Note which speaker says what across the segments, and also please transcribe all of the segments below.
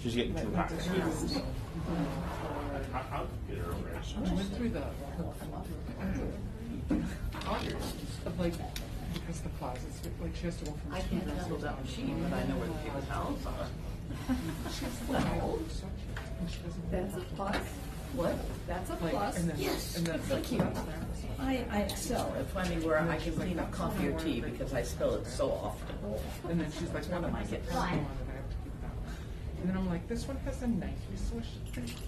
Speaker 1: She's getting too hot. I'll get her over.
Speaker 2: I went through the like because the closets like she has to go from
Speaker 3: I
Speaker 2: two
Speaker 3: can't
Speaker 2: dresses
Speaker 3: handle that
Speaker 2: to
Speaker 3: machine,
Speaker 2: one.
Speaker 3: but I know where the paper towels are.
Speaker 4: That's a plus.
Speaker 3: What?
Speaker 4: That's a
Speaker 2: Like,
Speaker 4: plus.
Speaker 2: and then,
Speaker 3: Yes.
Speaker 2: and then
Speaker 3: Thank you. I excel at finding where I can clean up coffee or tea because I spill it so often.
Speaker 2: and then she's like,
Speaker 3: One of my
Speaker 2: "There's a
Speaker 3: hits.
Speaker 2: purple one, and I have to keep that one." And then I'm like, "This one has a Nike swoosh.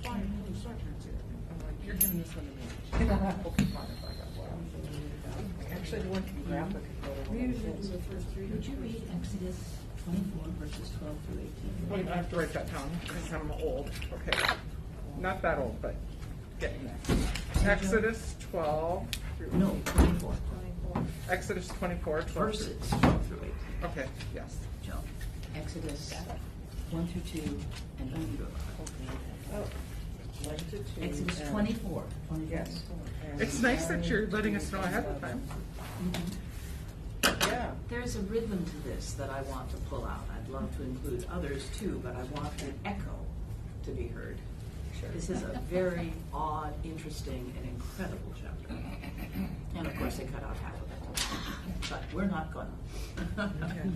Speaker 2: Fine, blue sweatshirts here." I'm like, "You're giving this one to me." She's like, "Okay, fine, if I got one." Actually, the one can grab it.
Speaker 3: Would you read Exodus 24 verses 12 through 18?
Speaker 2: Wait, I have to write that down because I'm old. Okay, not that old, but getting there. Exodus 12.
Speaker 3: No, 24.
Speaker 2: Exodus 24, 12 through-
Speaker 3: Verses 12 through 18.
Speaker 2: Okay, yes.
Speaker 3: Joe. Exodus 1 through 2 and 1 through 11. Exodus 24.
Speaker 2: Yes. It's nice that you're letting us know ahead of time. Yeah.
Speaker 3: There's a rhythm to this that I want to pull out. I'd love to include others too, but I want the echo to be heard. This is a very odd, interesting, and incredible chapter. And of course, they cut out half of it. But we're not gonna.
Speaker 2: Okay.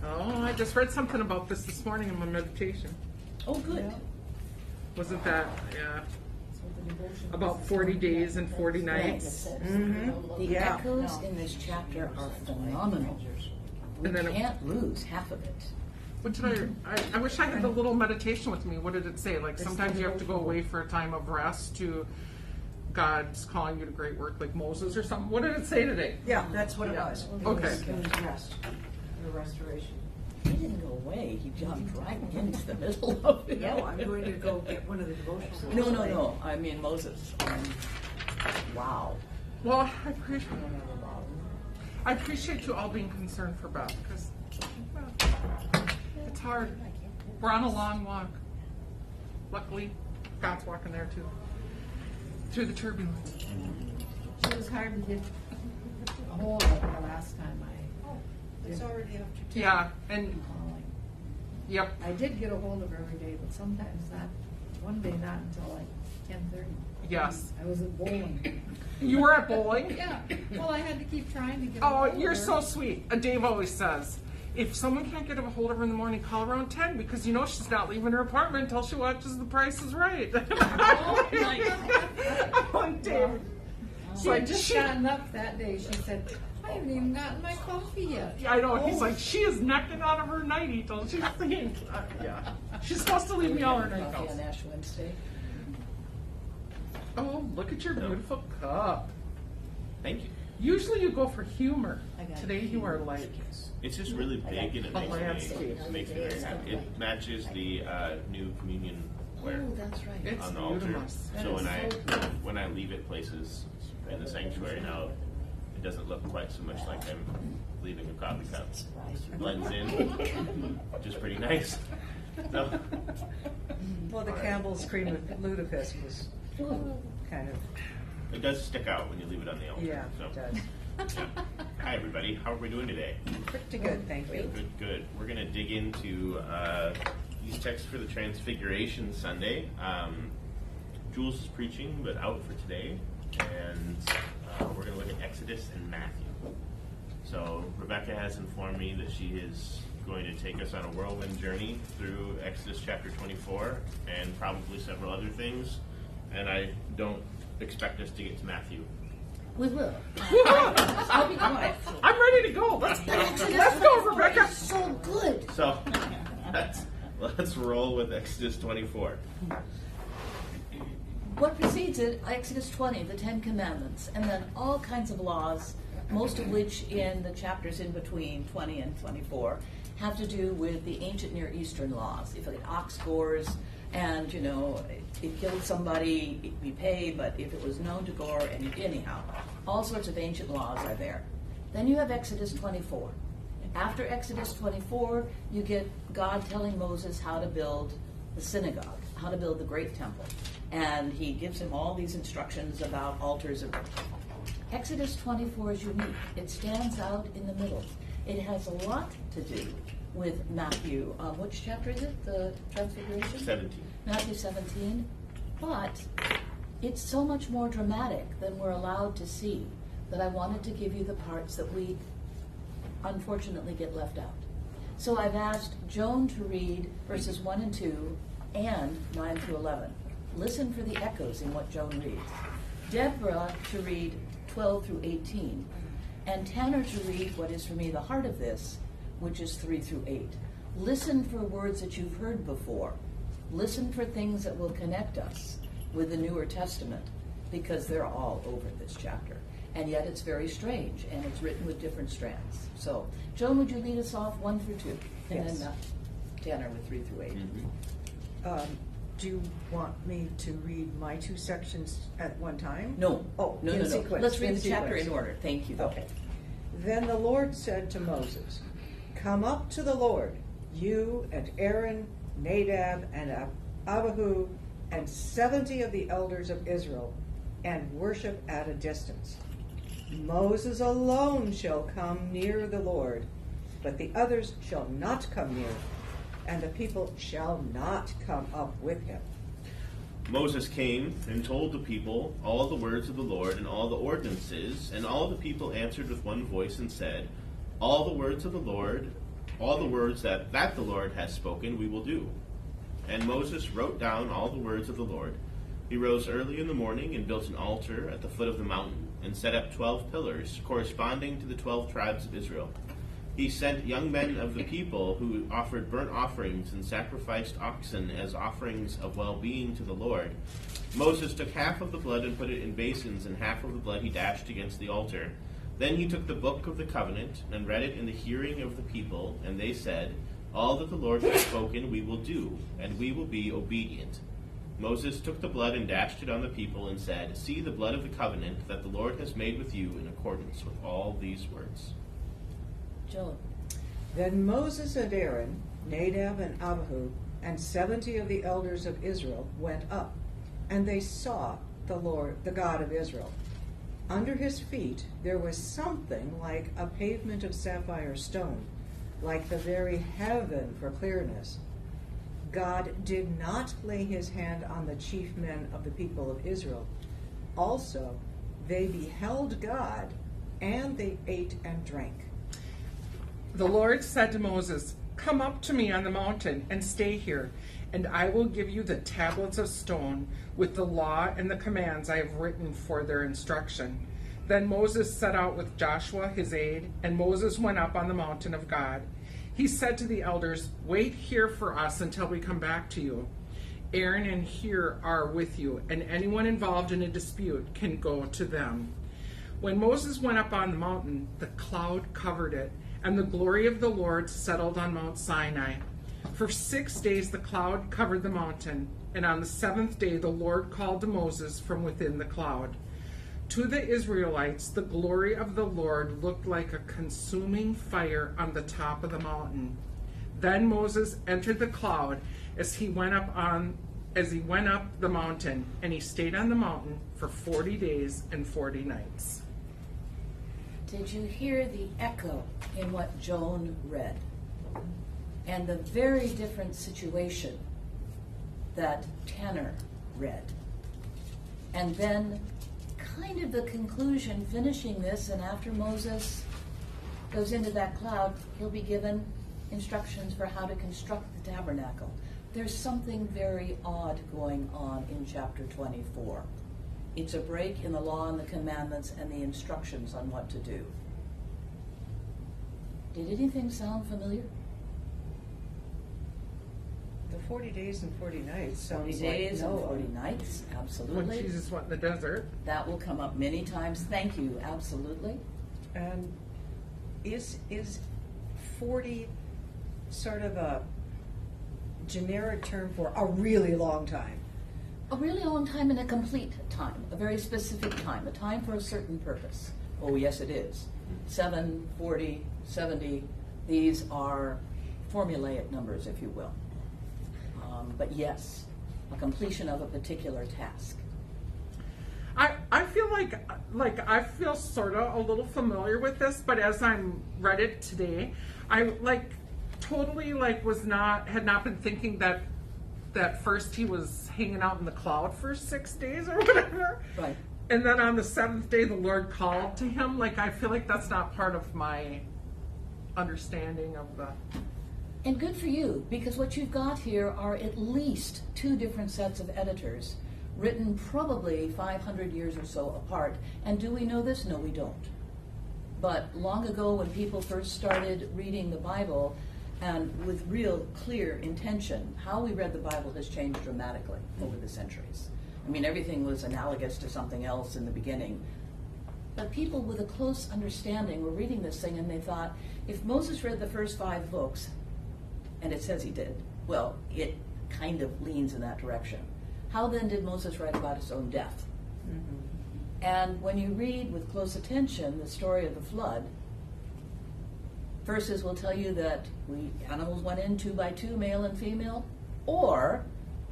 Speaker 2: Oh, I just read something about this morning in my meditation.
Speaker 3: Oh, good.
Speaker 2: Wasn't that, yeah, about 40 days and 40 nights?
Speaker 3: The echoes in this chapter are phenomenal. We
Speaker 2: And then it-
Speaker 3: can't lose half of it.
Speaker 2: What did I wish I had the little meditation with me. What did it say? Like sometimes you have to go away for a time of rest to God's calling you to great work, like Moses or something. What did it say today?
Speaker 5: Yeah, that's what it was.
Speaker 2: Okay.
Speaker 5: It was rest, the restoration.
Speaker 3: He didn't go away. He jumped right into the middle of it.
Speaker 5: No, I'm going to go get one of the devotionals.
Speaker 3: No. I mean Moses. Wow.
Speaker 2: Well, I appreciate you all being concerned for Beth because it's hard. We're on a long walk. Luckily, God's walking there too. Through the turbulence.
Speaker 4: It was hard to get a hold of the last time
Speaker 5: It's already after 10.
Speaker 2: Yeah, and
Speaker 4: calling.
Speaker 2: yep.
Speaker 4: I did get a hold of her every day, but sometimes not, one day not until like 10:30.
Speaker 2: Yes.
Speaker 4: I was at bowling.
Speaker 2: You were at bowling?
Speaker 4: Yeah, well, I had to keep trying to get a
Speaker 2: Oh,
Speaker 4: hold of her.
Speaker 2: you're so sweet. Dave always says, if someone can't get a hold of her in the morning, call around 10 because you know she's not leaving her apartment until she watches The Price is Right.
Speaker 3: Oh, nice.
Speaker 2: I'm like, Dave.
Speaker 4: She had just gotten up that day. She said, I haven't even gotten my coffee yet.
Speaker 2: Yeah, I know. He's like, she is necking out of her nightie till she's thinking. Yeah. She's supposed to leave me all her night
Speaker 3: Coffee
Speaker 2: calls.
Speaker 3: on Ash Wednesday.
Speaker 2: Oh, look at your beautiful cup.
Speaker 1: Thank you.
Speaker 2: Usually you go for humor.
Speaker 3: I got
Speaker 2: Today you are like,
Speaker 1: It's just really big and it
Speaker 2: A landscape.
Speaker 1: makes me very happy. It matches the new communion wear
Speaker 3: Oh, that's right.
Speaker 2: it's
Speaker 1: on the altar.
Speaker 2: beautiful.
Speaker 1: So when I leave it places in the sanctuary now, it doesn't look quite so much like I'm leaving a coffee cup. It blends in, which is pretty nice. So,
Speaker 5: Well, the Campbell's cream of Ludicrous was kind of,
Speaker 1: it does stick out when you leave it on the altar.
Speaker 5: yeah,
Speaker 1: So,
Speaker 5: it does.
Speaker 1: yeah. Hi everybody, how are we doing today?
Speaker 5: Pretty good, thank you.
Speaker 1: Good. We're going to dig into these texts for the Transfiguration Sunday. Jules is preaching, but out for today, and we're going to look at Exodus and Matthew. So Rebecca has informed me that she is going to take us on a whirlwind journey through Exodus chapter 24 and probably several other things, and I don't expect us to get to Matthew.
Speaker 3: We will. I'll be quiet.
Speaker 2: I'm ready to go. Let's go, Rebecca.
Speaker 3: So good.
Speaker 1: So let's roll with Exodus 24.
Speaker 3: What precedes it, Exodus 20, the Ten Commandments, and then all kinds of laws, most of which in the chapters in between 20 and 24 have to do with the ancient Near Eastern laws. If you look at ox gores, And, you know, it killed somebody, it be paid, but if it was known to gore, and anyhow, all sorts of ancient laws are there. Then you have Exodus 24. After Exodus 24, you get God telling Moses how to build the synagogue, how to build the great temple. And he gives him all these instructions about altars. Exodus 24 is unique. It stands out in the middle. It has a lot to do with Matthew. Which chapter is it? The Transfiguration?
Speaker 1: 17.
Speaker 3: Matthew 17. But it's so much more dramatic than we're allowed to see that I wanted to give you the parts that we unfortunately get left out. So I've asked Joan to read verses 1 and 2 and 9 through 11. Listen for the echoes in what Joan reads. Deborah to read 12 through 18. And Tanner to read what is for me the heart of this, which is 3 through 8. Listen for words that you've heard before. Listen for things that will connect us with the Newer Testament, because they're all over this chapter. And yet it's very strange, and it's written with different strands. So, Joan, would you lead us off 1 through 2? And
Speaker 5: Yes.
Speaker 3: then Tanner with 3 through 8.
Speaker 5: Do you want me to read my two sections at one time?
Speaker 3: No.
Speaker 5: Oh,
Speaker 3: no,
Speaker 5: in
Speaker 3: no, no.
Speaker 5: sequence.
Speaker 3: Let's read
Speaker 5: in
Speaker 3: the chapter
Speaker 5: sequence.
Speaker 3: in order. Thank you.
Speaker 5: Okay. Then the Lord said to Moses, "Come up to the Lord, you and Aaron, Nadab and Abihu, and 70 of the elders of Israel, and worship at a distance. Moses alone shall come near the Lord, but the others shall not come near, and the people shall not come up with him."
Speaker 1: Moses came and told the people all the words of the Lord and all the ordinances, and all the people answered with one voice and said, "All the words of the Lord, all the words that the Lord has spoken, we will do." And Moses wrote down all the words of the Lord. He rose early in the morning and built an altar at the foot of the mountain, and set up 12 pillars, corresponding to the 12 tribes of Israel. He sent young men of the people who offered burnt offerings and sacrificed oxen as offerings of well-being to the Lord. Moses took half of the blood and put it in basins, and half of the blood he dashed against the altar. Then he took the book of the covenant and read it in the hearing of the people, and they said, "All that the Lord has spoken we will do, and we will be obedient." Moses took the blood and dashed it on the people and said, "See the blood of the covenant that the Lord has made with you in accordance with all these words."
Speaker 3: Joan.
Speaker 5: Then Moses and Aaron, Nadab and Abihu, and 70 of the elders of Israel went up, and they saw the Lord, the God of Israel. Under his feet there was something like a pavement of sapphire stone, like the very heaven for clearness. God did not lay his hand on the chief men of the people of Israel. Also, they beheld God, and they ate and drank.
Speaker 2: The Lord said to Moses, "Come up to me on the mountain and stay here, and I will give you the tablets of stone with the law and the commands I have written for their instruction." Then Moses set out with Joshua his aide, and Moses went up on the mountain of God. He said to the elders, "Wait here for us until we come back to you. Aaron and Hur are with you, and anyone involved in a dispute can go to them." When Moses went up on the mountain, the cloud covered it, and the glory of the Lord settled on Mount Sinai. For 6 days the cloud covered the mountain, and on the 7th day the Lord called to Moses from within the cloud. To the Israelites, the glory of the Lord looked like a consuming fire on the top of the mountain. Then Moses entered the cloud as he went up the mountain, and he stayed on the mountain for 40 days and 40 nights.
Speaker 3: Did you hear the echo in what Joan read? And the very different situation that Tanner read. And then kind of the conclusion, finishing this, and after Moses goes into that cloud, he'll be given instructions for how to construct the tabernacle. There's something very odd going on in chapter 24. It's a break in the law and the commandments and the instructions on what to do. Did anything sound familiar?
Speaker 5: The 40 days and 40 nights
Speaker 3: 40
Speaker 5: sounds
Speaker 3: days
Speaker 5: like
Speaker 3: and
Speaker 5: Noah.
Speaker 3: 40 nights,
Speaker 2: When
Speaker 3: absolutely.
Speaker 2: Jesus went in the desert.
Speaker 3: That will come up many times. Thank you, absolutely.
Speaker 5: And is 40 sort of a generic term for a really long time.
Speaker 6: A really long time and a complete time, a very specific time, a time for a certain purpose. Oh, yes, it is. 7, 40, 70, these are formulaic numbers, if you will. But yes, a completion of a particular task.
Speaker 2: I feel like I feel sort of a little familiar with this, but as I'm read it today, I totally had not been thinking that first he was hanging out in the cloud for 6 days or whatever.
Speaker 6: Right.
Speaker 2: And then on the seventh day the Lord called to him. I feel like that's not part of my understanding of the.
Speaker 6: And good for you, because what you've got here are at least 2 different sets of editors, written probably 500 years or so apart. And do we know this? No, we don't. But long ago, when people first started reading the Bible, and with real clear intention, how we read the Bible has changed dramatically over the centuries. I mean, everything was analogous to something else in the beginning. But people with a close understanding were reading this thing and they thought, if Moses read the first 5 books, and it says he did, well, it kind of leans in that direction. How then did Moses write about his own death? Mm-hmm. And when you read with close attention the story of the flood, verses will tell you that animals went in 2 by 2, male and female, or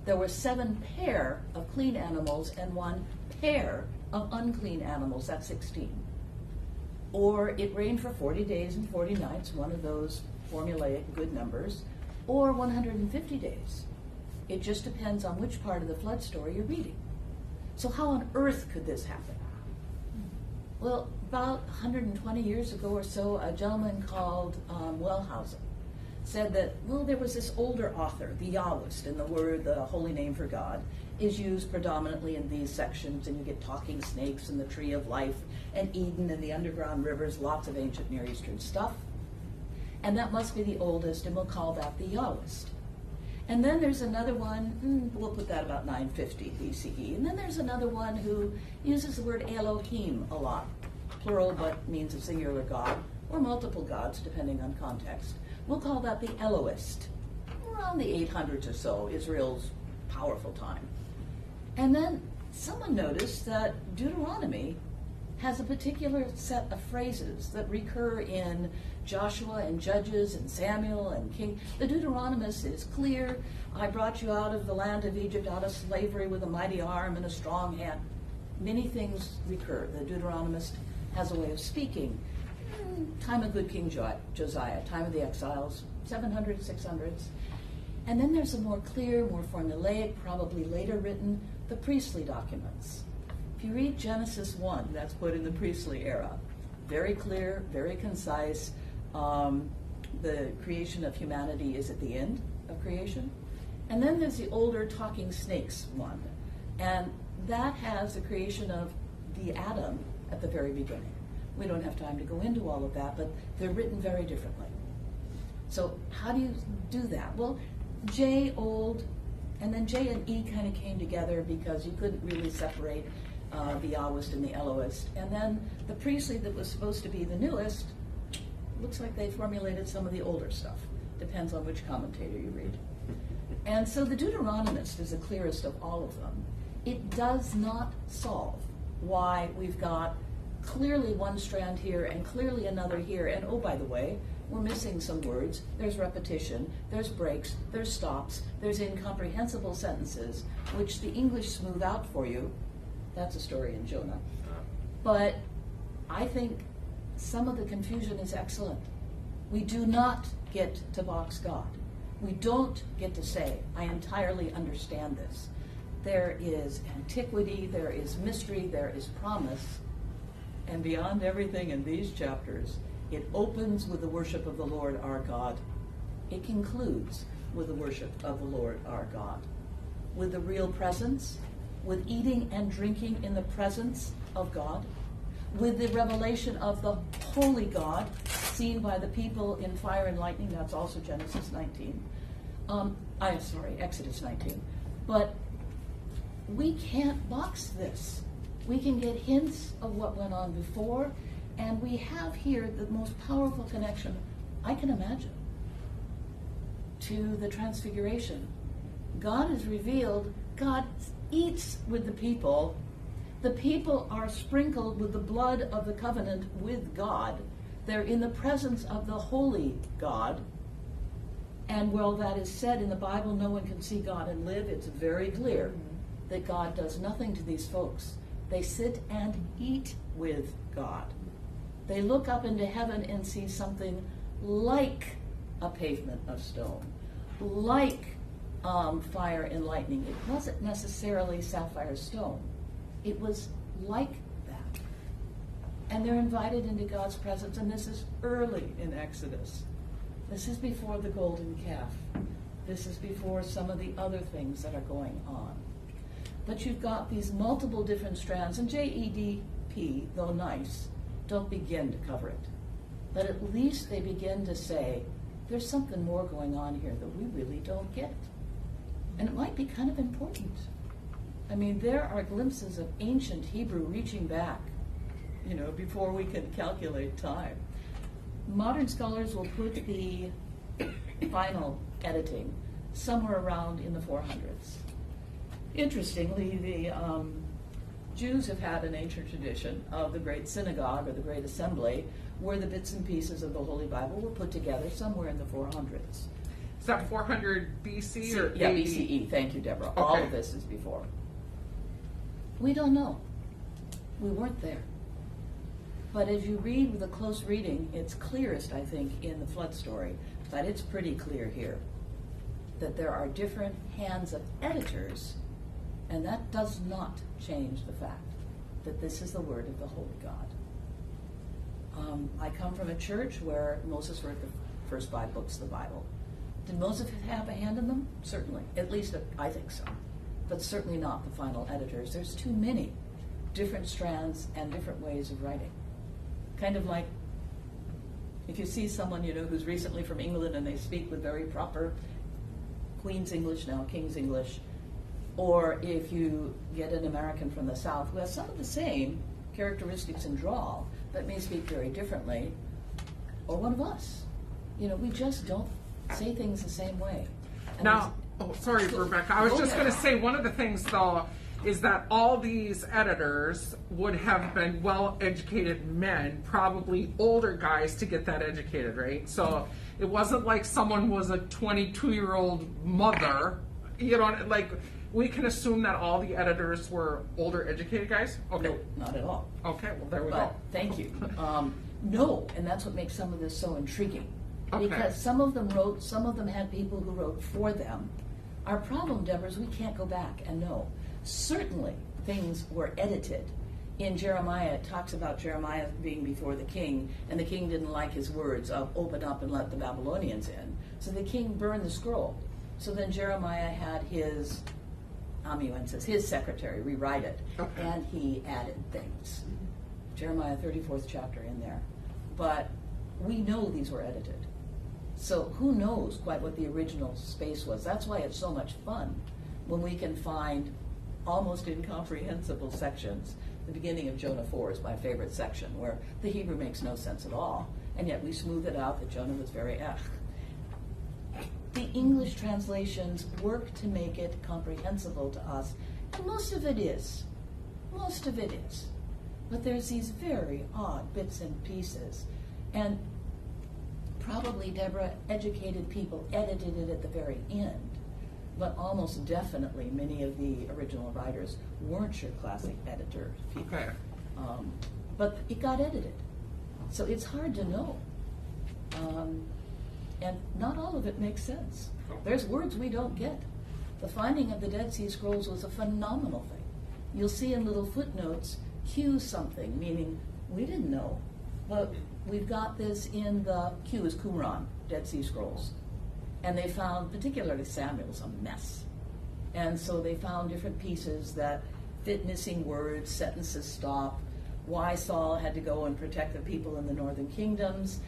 Speaker 6: there were 7 pair of clean animals and 1 pair of unclean animals, that's 16. Or it rained for 40 days and 40 nights, one of those formulaic good numbers, or 150 days. It just depends on which part of the flood story you're reading. So how on earth could this happen? Well, about 120 years ago or so, a gentleman called Wellhausen said that, well, there was this older author, the Yahwist, and the word, the holy name for God, is used predominantly in these sections, and you get talking snakes and the tree of life and Eden and the underground rivers, lots of ancient Near Eastern stuff. And that must be the oldest, and we'll call that the Yahwist. And then there's another one, we'll put that about 950 BCE. And then there's another one who uses the word Elohim a lot, plural but means a singular god, or multiple gods depending on context. We'll call that the Elohist. Around the 800s or so, Israel's powerful time. And then someone noticed that Deuteronomy has a particular set of phrases that recur in Joshua and Judges and Samuel and King. The Deuteronomist is clear. I brought you out of the land of Egypt, out of slavery with a mighty arm and a strong hand. Many things recur. The Deuteronomist has a way of speaking. Time of good King Josiah, time of the exiles, 700s, 600s. And then there's a more clear, more formulaic, probably later written, the priestly documents. If you read Genesis 1, that's put in the priestly era. Very clear, very concise. The creation of humanity is at the end of creation. And then there's the older talking snakes one. And that has the creation of the Adam at the very beginning. We don't have time to go into all of that, but they're written very differently. So how do you do that? Well, J, old, and then J and E kind of came together because you couldn't really separate the Yahwist and the Elohist. And then the priestly that was supposed to be the newest, looks like they formulated some of the older stuff. Depends on which commentator you read. And so the Deuteronomist is the clearest of all of them. It does not solve why we've got clearly one strand here and clearly another here. And oh, by the way, we're missing some words. There's repetition, there's breaks, there's stops, there's incomprehensible sentences, which the English smooth out for you. That's a story in Jonah. But I think some of the confusion is excellent. We do not get to box God. We don't get to say, I entirely understand this. There is antiquity, there is mystery, there is promise. And beyond everything in these chapters, it opens with the worship of the Lord our God. It concludes with the worship of the Lord our God. With the real presence, with eating and drinking in the presence of God, with the revelation of the holy God seen by the people in fire and lightning. That's also Genesis 19. Exodus 19. But we can't box this. We can get hints of what went on before, and we have here the most powerful connection I can imagine to the Transfiguration. God is revealed, God eats with the people. The people are sprinkled with the blood of the covenant with God. They're in the presence of the holy God. And while that is said in the Bible, no one can see God and live, it's very clear that God does nothing to these folks. They sit and eat with God. They look up into heaven and see something like a pavement of stone, like fire and lightning. It wasn't necessarily sapphire stone. It was like that. And they're invited into God's presence, and this is early in Exodus. This is before the golden calf. This is before some of the other things that are going on. But you've got these multiple different strands, and JEDP, though nice, don't begin to cover it. But at least they begin to say, there's something more going on here that we really don't get. And it might be kind of important. I mean, there are glimpses of ancient Hebrew reaching back, before we can calculate time. Modern scholars will put the final editing somewhere around in the 400s. Interestingly, the Jews have had an ancient tradition of the Great Synagogue or the Great Assembly, where the bits and pieces of the Holy Bible were put together somewhere in the 400s.
Speaker 2: Is that 400 BC or
Speaker 6: Yeah,
Speaker 2: AD?
Speaker 6: BCE. Thank you, Deborah.
Speaker 2: Okay.
Speaker 6: All of this is before. We don't know. We weren't there. But as you read with a close reading, it's clearest, I think, in the flood story, but it's pretty clear here that there are different hands of editors, and that does not change the fact that this is the word of the Holy God. I come from a church where Moses wrote the first 5 books of the Bible. Did Moses have a hand in them? Certainly. At least I think so. But certainly not the final editors. There's too many different strands and different ways of writing. Kind of like if you see someone, who's recently from England and they speak with very proper Queen's English, now King's English, or if you get an American from the South who has some of the same characteristics and drawl, but may speak very differently, or one of us. We just don't say things the same way. And
Speaker 2: Now, sorry, Rebecca. I was just going to say one of the things, though, is that all these editors would have been well-educated men, probably older guys to get that educated, right? So it wasn't like someone was a 22-year-old mother. Like we can assume that all the editors were older educated guys? Okay.
Speaker 6: No, not at all.
Speaker 2: Okay, well, there we go.
Speaker 6: But thank you. No, and that's what makes some of this so intriguing.
Speaker 2: Okay.
Speaker 6: Because some of them wrote, some of them had people who wrote for them. Our problem, Deborah, is we can't go back and know. Certainly, things were edited. In Jeremiah, it talks about Jeremiah being before the king, and the king didn't like his words of open up and let the Babylonians in. So the king burned the scroll. So then Jeremiah had his amanuensis, his secretary, rewrite it,
Speaker 2: Okay.
Speaker 6: and he added things. Jeremiah 34th chapter in there. But we know these were edited. So who knows quite what the original space was. That's why it's so much fun when we can find almost incomprehensible sections. The beginning of Jonah 4 is my favorite section, where the Hebrew makes no sense at all, and yet we smooth it out that Jonah was very The English translations work to make it comprehensible to us, and most of it is. Most of it is. But there's these very odd bits and pieces, and probably, Deborah, educated people edited it at the very end. But almost definitely many of the original writers weren't your classic editor people.
Speaker 2: Okay.
Speaker 6: But it got edited. So it's hard to know. And not all of it makes sense. There's words we don't get. The finding of the Dead Sea Scrolls was a phenomenal thing. You'll see in little footnotes, Q something, meaning we didn't know. But we've got this in the Q is Qumran, Dead Sea Scrolls. And they found, particularly Samuel's, a mess. And so they found different pieces that fit missing words, sentences stop, why Saul had to go and protect the people in the northern kingdoms.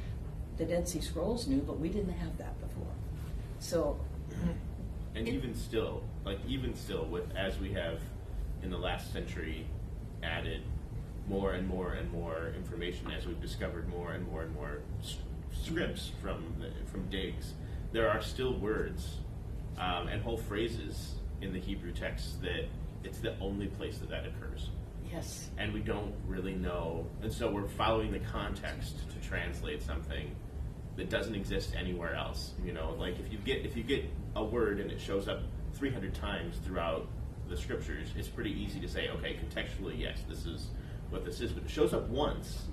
Speaker 6: The Dead Sea Scrolls knew, but we didn't have that before. So,
Speaker 1: And even still, with as we have in the last century added more and more and more information, as we've discovered more and more and more scripts from digs, there are still words and whole phrases in the Hebrew text that it's the only place that occurs.
Speaker 6: Yes.
Speaker 1: And we don't really know, and so we're following the context to translate something that doesn't exist anywhere else. You know, like if you get a word and it shows up 300 times throughout the scriptures, it's pretty easy to say, okay, contextually, yes, this is what this is. But it shows up once,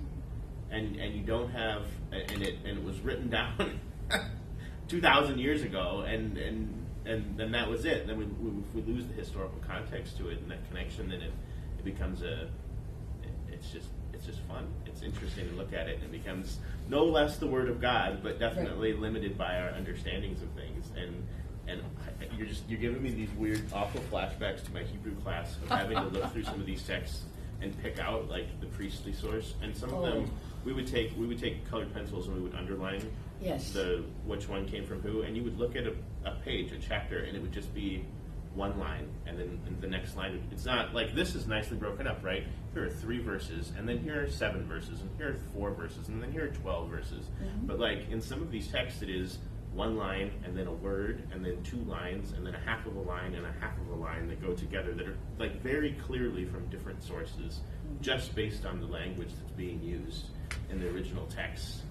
Speaker 1: and you don't have, and it was written down 2,000 years ago, and then that was it. Then we lose the historical context to it and that connection, then it becomes it's just fun. It's interesting to look at it, and it becomes no less the Word of God, but definitely limited by our understandings of things. And you're giving me these weird, awful flashbacks to my Hebrew class of having to look through some of these texts and pick out like the priestly source. And some of them we would take colored pencils and we would underline which one came from who, and you would look at a page, a chapter, and it would just be one line, and then the next line, it's not like this is nicely broken up, right? Here are 3 verses, and then here are 7 verses, and here are 4 verses, and then here are 12 verses. Mm-hmm. But like in some of these texts, it is one line, and then a word, and then 2 lines, and then a half of a line, and a half of a line that go together that are like very clearly from different sources, just based on the language that's being used in the original text.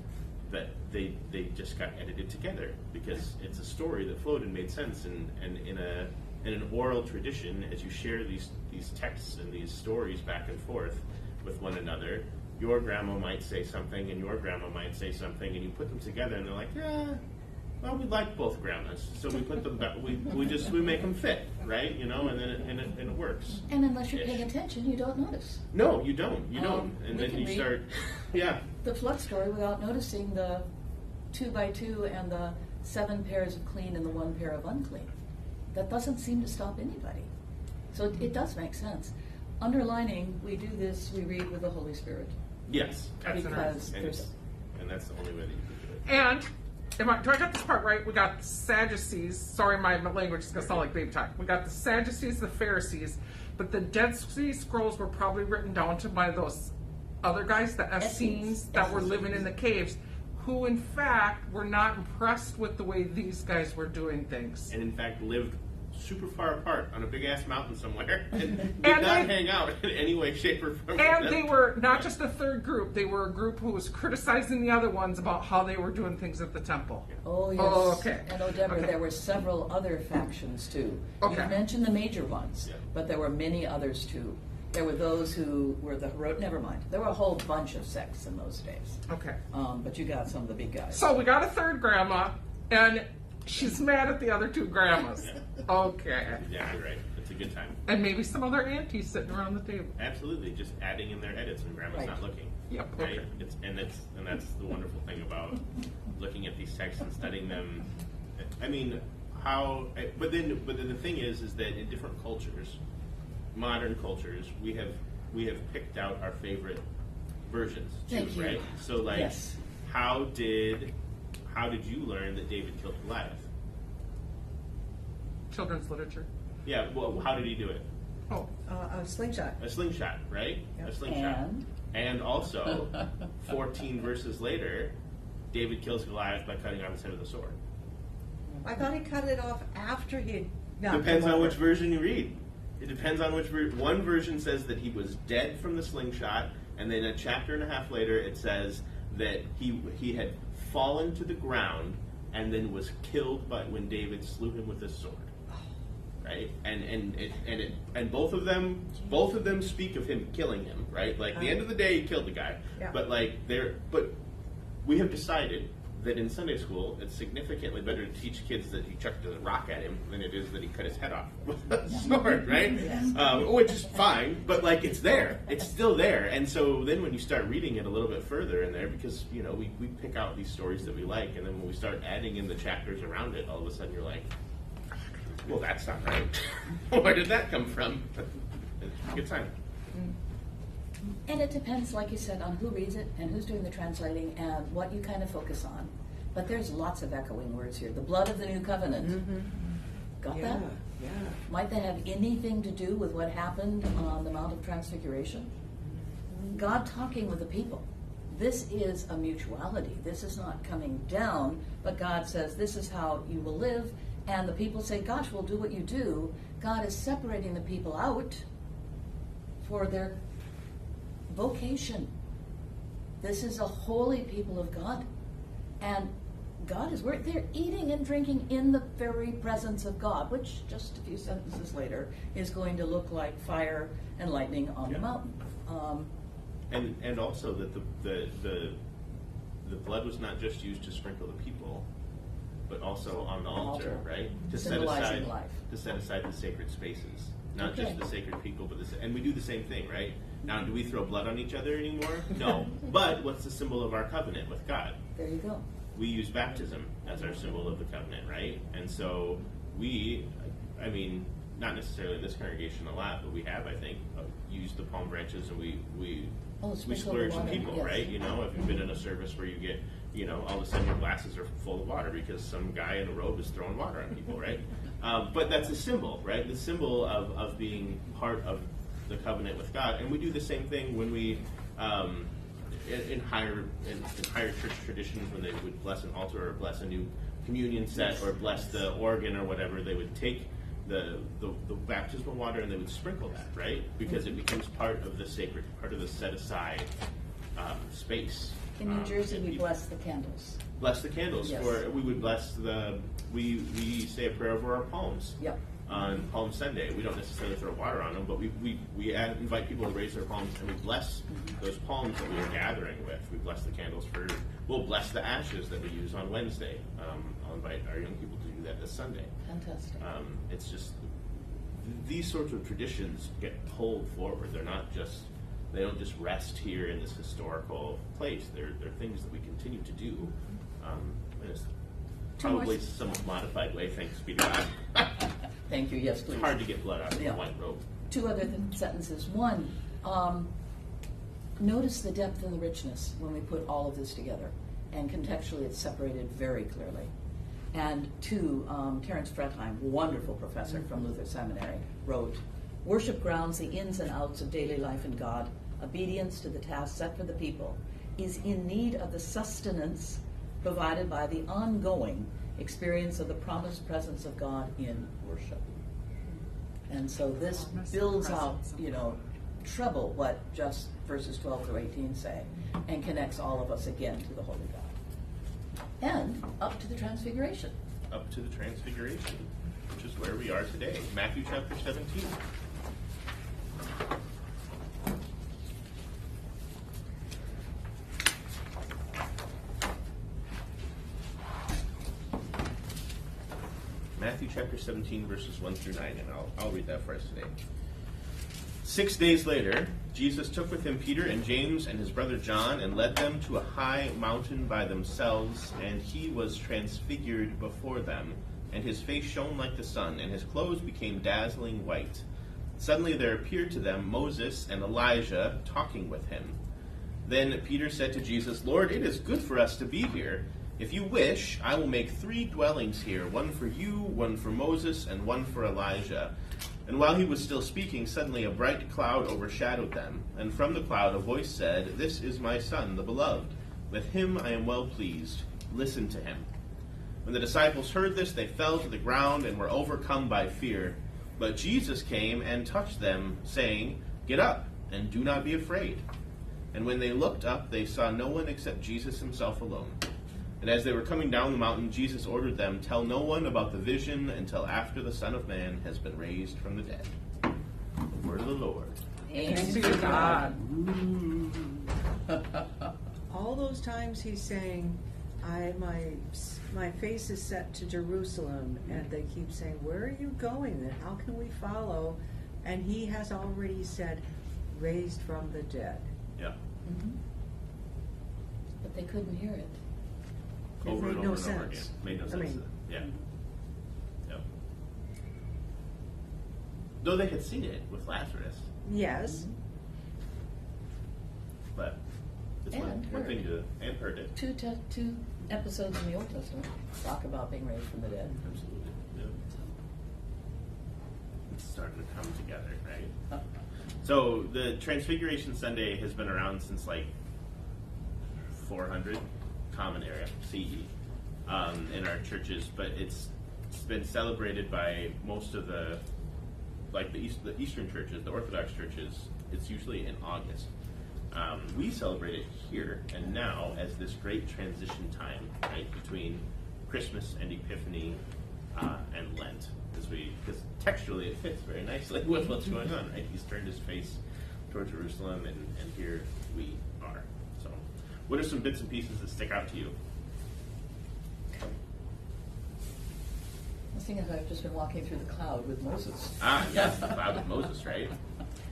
Speaker 1: That they just got edited together because it's a story that flowed and made sense, and in an oral tradition, as you share these texts and these stories back and forth with one another, your grandma might say something and your grandma might say something, and you put them together and they're like, yeah, well, we like both grandmas, so we put them back, we make them fit, right? You know, and then it works.
Speaker 6: And unless you're paying attention, you don't notice.
Speaker 1: No, you don't, and then you start,
Speaker 6: the flood story without noticing the 2 by 2 and the 7 pairs of clean and the 1 pair of unclean. That doesn't seem to stop anybody. So it does make sense. Underlining, we do this, we read with the Holy Spirit.
Speaker 1: Yes,
Speaker 6: because
Speaker 1: and that's the only way that you can do it.
Speaker 2: And do I got this part right? We got the Sadducees. Sorry, my language is going to sound like baby talk. We got the Sadducees, the Pharisees, but the Dead Sea Scrolls were probably written down by those other guys, the Essenes, that were living in the caves, who in fact were not impressed with the way these guys were doing things.
Speaker 1: And in fact lived super far apart on a big ass mountain somewhere and did not hang out in any way, shape, or form.
Speaker 2: And they were not just a third group, they were a group who was criticizing the other ones about how they were doing things at the temple.
Speaker 6: Oh, yes.
Speaker 2: Oh, okay.
Speaker 6: And Deborah, there were several other factions too.
Speaker 2: Okay.
Speaker 6: You mentioned the major ones, but there were many others too. There were those who were never mind. There were a whole bunch of sects in those days.
Speaker 2: Okay.
Speaker 6: But you got some of the big guys.
Speaker 2: So we got a third grandma, and she's mad at the other 2 grandmas. Okay.
Speaker 1: Yeah, you're right. It's a good time.
Speaker 2: And maybe some other aunties sitting around the table.
Speaker 1: Absolutely, just adding in their edits when grandma's not looking.
Speaker 2: Yep.
Speaker 1: Right.
Speaker 2: Okay.
Speaker 1: And that's the wonderful thing about looking at these texts and studying them. I mean, but then the thing is that in different cultures, modern cultures, we have picked out our favorite versions too,
Speaker 6: Thank you.
Speaker 1: right? So like, how did you learn that David killed Goliath?
Speaker 2: Children's literature.
Speaker 1: Yeah, well, how did he do it?
Speaker 2: Oh.
Speaker 5: A slingshot.
Speaker 1: A slingshot, right?
Speaker 5: Yep.
Speaker 1: A slingshot. And also, 14 verses later, David kills Goliath by cutting off his head with a sword.
Speaker 5: I thought he cut it off after he
Speaker 1: Depends on which version you read. It depends on which one version says that he was dead from the slingshot, and then a chapter and a half later it says that he had fallen to the ground and then was killed when David slew him with his sword. Right, and both of them speak of him killing him. Right, like the end of the day, he killed the guy.
Speaker 5: Yeah.
Speaker 1: But but we have decided that in Sunday school, it's significantly better to teach kids that he chucked a rock at him than it is that he cut his head off with a sword, right? Which is fine, but like it's there, it's still there. And so then when you start reading it a little bit further in there, because we pick out these stories that we like, and then when we start adding in the chapters around it, all of a sudden you're like, well, that's not right. Where did that come from? Good time.
Speaker 6: And it depends, like you said, on who reads it and who's doing the translating and what you kind of focus on. But there's lots of echoing words here. The blood of the new covenant. Mm-hmm. Got that?
Speaker 5: Yeah.
Speaker 6: Might that have anything to do with what happened on the Mount of Transfiguration? God talking with the people. this is a mutuality. This is not coming down, but God says, this is how you will live. And the people say, gosh, we'll do what you do. God is separating the people out for their vocation. This is a holy people of God. And God is where they're eating and drinking in the very presence of God, which just a few sentences later is going to look like fire and lightning on the mountain.
Speaker 1: And also that the blood was not just used to sprinkle the people, but also on the altar, right? To set
Speaker 6: Symbolizing
Speaker 1: aside
Speaker 6: life.
Speaker 1: to set aside the sacred spaces, not just the sacred people, but and we do the same thing, right? Now, do we throw blood on each other anymore? No. But what's the symbol of our covenant with God?
Speaker 6: There you go.
Speaker 1: We use baptism as our symbol of the covenant, right? And so we, I mean, not necessarily in this congregation a lot, but we have, I think, used the palm branches and we splurge on people,
Speaker 6: yes.
Speaker 1: right? You know, if you've been in a service where you get, you know, all of a sudden your glasses are full of water because some guy in a robe is throwing water on people, right? But that's a symbol, right? The symbol of being part of the covenant with God. And we do the same thing when we, in higher church traditions, when they would bless an altar or bless a new communion set or bless the organ or whatever, they would take the baptismal water and they would sprinkle that, right? Because it becomes part of the sacred, part of the set aside space.
Speaker 6: In New Jersey, we bless the candles.
Speaker 1: Bless the candles.
Speaker 6: Yes.
Speaker 1: We would bless we say a prayer over our palms.
Speaker 6: Yep.
Speaker 1: On Palm Sunday, we don't necessarily throw water on them, but we invite people to raise their palms and we bless those palms that we are gathering with. We bless the candles we'll bless the ashes that we use on Wednesday. I'll invite our young people to do that this Sunday.
Speaker 6: Fantastic.
Speaker 1: It's just these sorts of traditions get pulled forward. They don't just rest here in this historical place. They're things that we continue to do. In a probably somewhat modified way, thanks be to God.
Speaker 6: Thank you. Yes, please.
Speaker 1: It's hard to get blood out of a white robe.
Speaker 6: Two other sentences. One, notice the depth and the richness when we put all of this together. And contextually, it's separated very clearly. And two, Terence Fretheim, wonderful professor from Luther Seminary, wrote, worship grounds the ins and outs of daily life in God. Obedience to the task set for the people is in need of the sustenance provided by the ongoing experience of the promised presence of God in worship. And so this builds out, treble what just verses 12 through 18 say, and connects all of us again to the Holy God. And up to the Transfiguration.
Speaker 1: Up to the Transfiguration, which is where we are today. Matthew chapter 17. Matthew chapter 17, verses 1 through 9, and I'll read that for us today. 6 days later, Jesus took with him Peter and James and his brother John and led them to a high mountain by themselves, and he was transfigured before them, and his face shone like the sun, and his clothes became dazzling white. Suddenly there appeared to them Moses and Elijah talking with him. Then Peter said to Jesus, Lord, it is good for us to be here. If you wish, I will make 3 dwellings here, one for you, one for Moses, and one for Elijah. And while he was still speaking, suddenly a bright cloud overshadowed them, and from the cloud a voice said, This is my son, the beloved. With him I am well pleased. Listen to him. When the disciples heard this, they fell to the ground and were overcome by fear. But Jesus came and touched them, saying, Get up, and do not be afraid. And when they looked up, they saw no one except Jesus himself alone. And as they were coming down the mountain, Jesus ordered them, Tell no one about the vision until after the Son of Man has been raised from the dead. The word of the Lord.
Speaker 2: Thanks be to God.
Speaker 5: All those times he's saying, my face is set to Jerusalem, and they keep saying, where are you going and how can we follow? And he has already said, raised from the dead.
Speaker 1: Yeah.
Speaker 6: Mm-hmm. But they couldn't hear it.
Speaker 5: It
Speaker 1: Over
Speaker 5: made
Speaker 1: and
Speaker 5: no
Speaker 1: over and over again.
Speaker 5: sense.
Speaker 1: Made no
Speaker 5: I
Speaker 1: sense.
Speaker 5: mean-
Speaker 1: Yeah. Yep. Though they had seen it with Lazarus,
Speaker 5: Yes.
Speaker 1: but it's
Speaker 6: And
Speaker 1: one
Speaker 6: heard.
Speaker 1: thing to and heard it.
Speaker 6: Two episodes in the Old Testament talk about being raised from the dead.
Speaker 1: Absolutely. Yeah. It's starting to come together, right? So the Transfiguration Sunday has been around since like 400 Common Era CE in our churches, but it's been celebrated by most of the Eastern churches, the Orthodox churches. It's usually in August. We celebrate it here and now as this great transition time, right, between Christmas and Epiphany and Lent, because textually it fits very nicely with what's going on, right? He's turned his face toward Jerusalem, and here we are. So, what are some bits and pieces that stick out to you?
Speaker 6: The thing is, I've just been walking through the cloud with Moses.
Speaker 1: Yes, the cloud with Moses, right?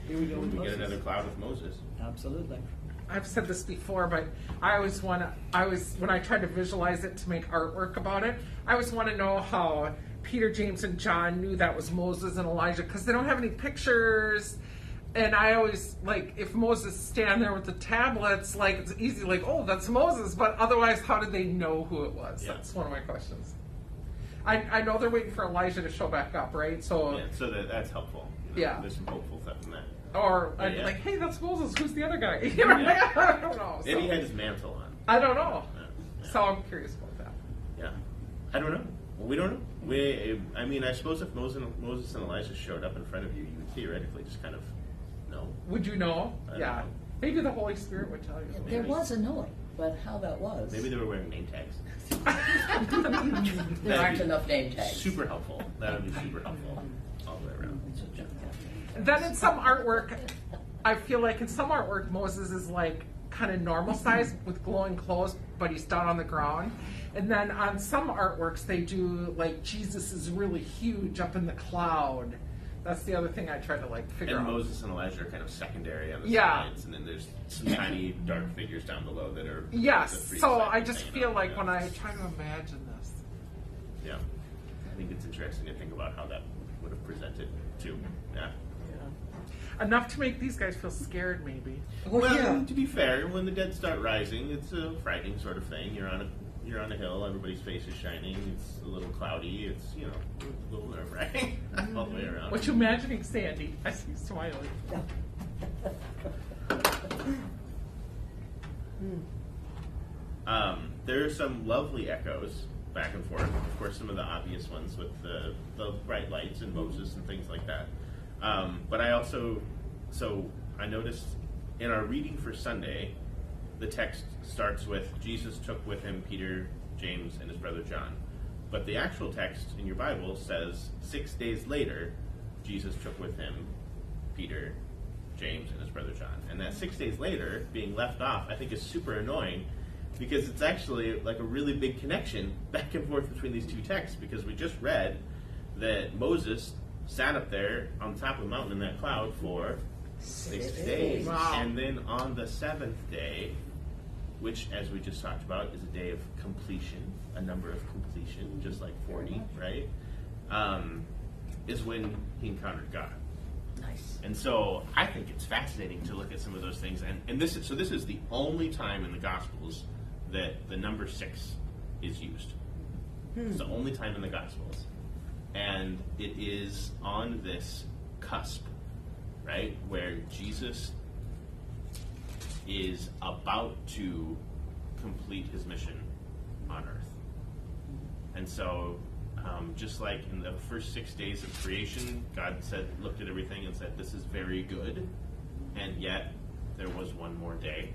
Speaker 6: Here we go with
Speaker 1: We get
Speaker 6: Moses.
Speaker 1: another cloud with Moses.
Speaker 6: Absolutely.
Speaker 2: I've said this before, but when I tried to visualize it to make artwork about it, I always want to know how Peter, James, and John knew that was Moses and Elijah, because they don't have any pictures. And I always, like, if Moses stand there with the tablets, like, it's easy, like, oh, that's Moses. But otherwise, how did they know who it was?
Speaker 1: Yeah.
Speaker 2: That's one of my questions. I know they're waiting for Elijah to show back up, right? So,
Speaker 1: Yeah, so that's helpful.
Speaker 2: Yeah.
Speaker 1: There's some hopeful stuff in that.
Speaker 2: or I'd be
Speaker 1: Yeah.
Speaker 2: like, hey, that's Moses. Who's the other guy? You know,
Speaker 1: Yeah.
Speaker 2: I don't know.
Speaker 1: Maybe he
Speaker 2: So,
Speaker 1: had his mantle on.
Speaker 2: I don't know.
Speaker 1: Yeah.
Speaker 2: So I'm curious about that.
Speaker 1: Yeah. I don't know. Well, we don't know. I suppose if Moses and Elijah showed up in front of you, you would theoretically just kind of know.
Speaker 2: Would you know?
Speaker 1: I don't
Speaker 2: Yeah.
Speaker 1: know.
Speaker 2: Maybe the Holy Spirit would tell you.
Speaker 6: There was a knowing, but how that was.
Speaker 1: Maybe they were wearing name tags.
Speaker 6: There aren't enough name tags.
Speaker 1: Super helpful. That would be super helpful all the way around.
Speaker 2: Then in some artwork, I feel like in some artwork, Moses is like kind of normal size with glowing clothes, but he's down on the ground. And then on some artworks, they do like Jesus is really huge up in the cloud. That's the other thing I try to like figure
Speaker 1: And
Speaker 2: out.
Speaker 1: Moses and Elijah are kind of secondary on the
Speaker 2: Yeah.
Speaker 1: sides, and then there's some tiny dark figures down below that are
Speaker 2: Yes.
Speaker 1: the three
Speaker 2: So
Speaker 1: disciples
Speaker 2: I just
Speaker 1: hanging
Speaker 2: feel
Speaker 1: out.
Speaker 2: like
Speaker 1: Yeah.
Speaker 2: when I try to imagine this.
Speaker 1: Yeah. I think it's interesting to think about how that would have presented too. Yeah.
Speaker 2: Enough to make these guys feel scared, maybe.
Speaker 5: Well, yeah.
Speaker 1: To be fair, when the dead start rising, it's a frightening sort of thing. You're on a hill, everybody's face is shining, it's a little cloudy, it's, a little nerve-wracking all the way around.
Speaker 2: What you imagining, Sandy? I see you smiling.
Speaker 1: There are some lovely echoes back and forth. Of course, some of the obvious ones with the bright lights and Moses and things like that. But I noticed in our reading for Sunday, the text starts with Jesus took with him Peter, James, and his brother John. But the actual text in your Bible says 6 days later, Jesus took with him Peter, James, and his brother John. And that 6 days later being left off, I think is super annoying, because it's actually like a really big connection back and forth between these two texts, because we just read that Moses sat up there on top of the mountain in that cloud for 6 days.
Speaker 2: Wow.
Speaker 1: And then on the seventh day, which, as we just talked about, is a day of completion, a number of completion, just like 40, right? Is when he encountered God.
Speaker 6: Nice.
Speaker 1: And so I think it's fascinating to look at some of those things. And this is the only time in the Gospels that the number 6 is used. It's the only time in the Gospels. And it is on this cusp, right, where Jesus is about to complete his mission on earth. And so, just like in the first 6 days of creation, God looked at everything and said, this is very good, and yet there was one more day.